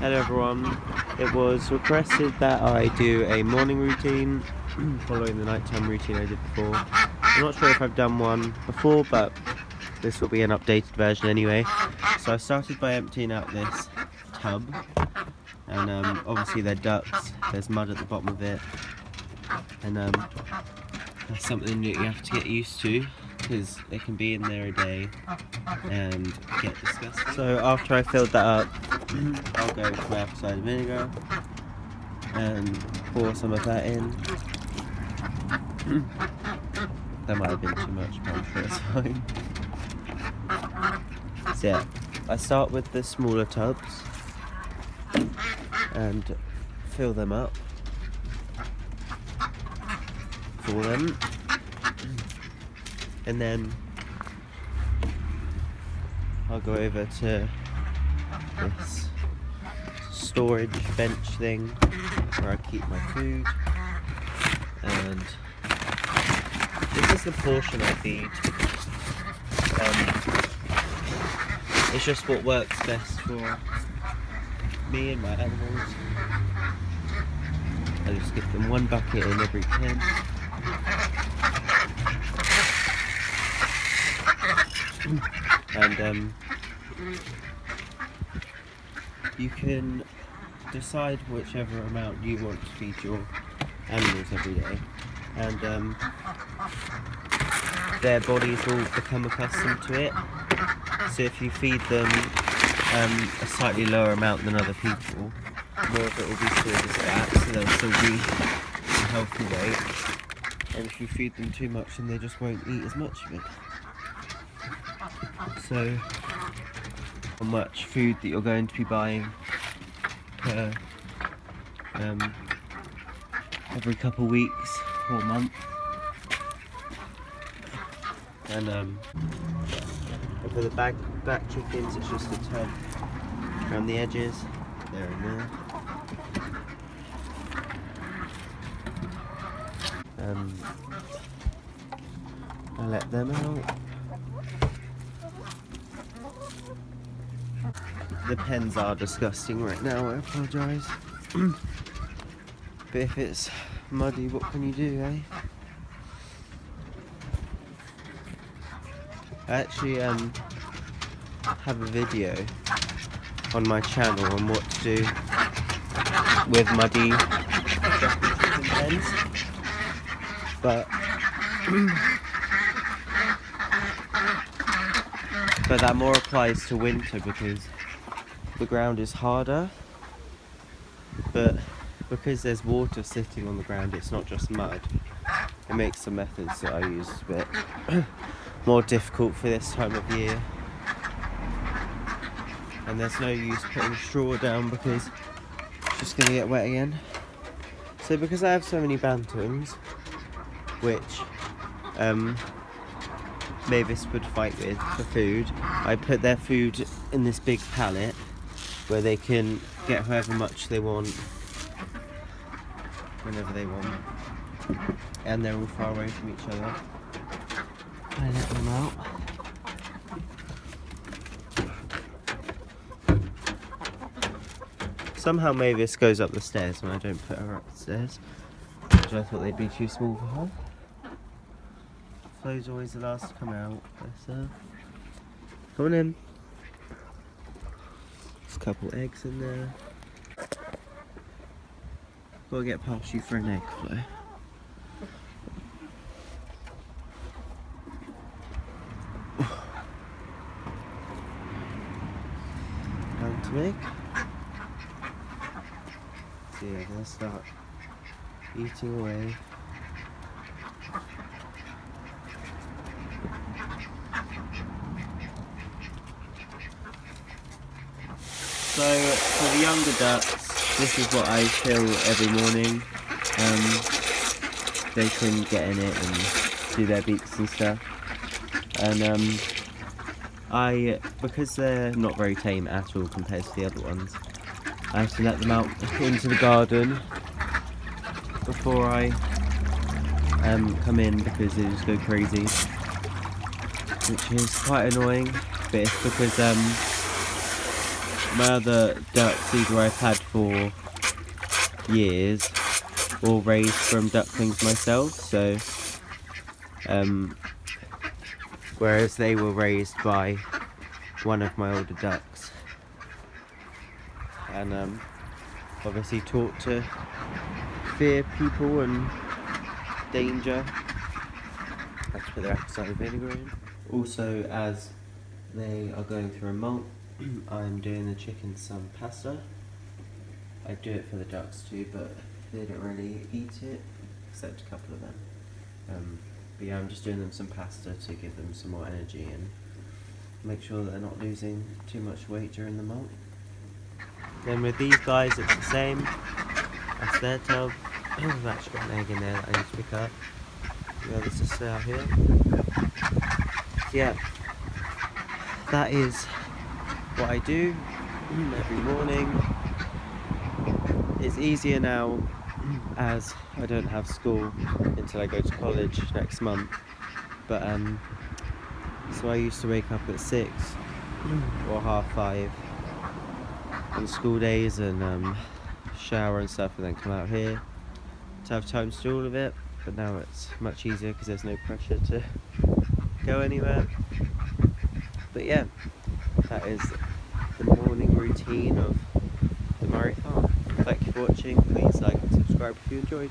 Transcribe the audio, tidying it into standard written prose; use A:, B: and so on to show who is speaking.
A: Hello everyone. It was requested that I do a morning routine following the nighttime routine I did before. I'm not sure if I've done one before, but this will be an updated version anyway. So I started by emptying out this tub, and obviously they're ducks, there's mud at the bottom of it, and that's something that you have to get used to because it can be in there a day and get disgusting. So after I filled that up, I'll go to my apple cider vinegar and pour some of that in. That might have been too much, but I'm sure it's fine. So yeah, I start with the smaller tubs and fill them up for them, and then I'll go over to this storage bench thing where I keep my food, and this is the portion I feed. It's just what works best for me and my animals. I just give them one bucket in every pen. And you can decide whichever amount you want to feed your animals every day, and their bodies will become accustomed to it. So if you feed them a slightly lower amount than other people, more of it will be stored as fat, so they'll still be a healthy weight. And if you feed them too much, then they just won't eat as much of it. So how much food that you're going to be buying per every couple weeks or month. And for the back chickens, it's just a tub around the edges, there and there. I let them out. The pens are disgusting right now, I apologise. But if it's muddy, what can you do, eh? I actually have a video on my channel on what to do with muddy chicken pens, but that more applies to winter because the ground is harder, but because there's water sitting on the ground, it's not just mud. It makes the methods that I use a bit more difficult for this time of year. And there's no use putting straw down because it's just going to get wet again. So because I have so many bantams, which Mavis would fight with for food, I put their food in this big pallet where they can get however much they want whenever they want, and they're all far away from each other. I let them out. Somehow Mavis goes up the stairs when I don't put her up the stairs, which I thought they'd be too small for her. Flo's always the last to come out. Come on in. There's a couple eggs in there. Gotta get past you for an egg, Flo. Down to egg. So yeah, they'll start eating away. So for the younger ducks, this is what I fill every morning. They can get in it and do their beaks and stuff. And because they're not very tame at all compared to the other ones, I have to let them out into the garden before I come in because they just go crazy, which is quite annoying. But it's because my other ducks either I've had for years or raised from ducklings myself, so whereas they were raised by one of my older ducks, and obviously taught to fear people and danger. Let's put their apple cider vinegar in. Also, as they are going through a molt, I'm doing the chickens some pasta. I do it for the ducks too, but they don't really eat it, except a couple of them. But yeah, I'm just doing them some pasta to give them some more energy and make sure that they're not losing too much weight during the molt. Then with these guys, it's the same. That's their tub. I've actually got an egg in there that I need to pick up. The others just stay out here. So yeah, that is what I do every morning. It's easier now as I don't have school until I go to college next month. But so I used to wake up at 6 or 5:30 on school days and shower and stuff, and then come out here to have time to do all of it. But now it's much easier because there's no pressure to go anywhere. But yeah, that is the morning routine of the Murray farm. Thank you for watching. Please like and subscribe if you enjoyed.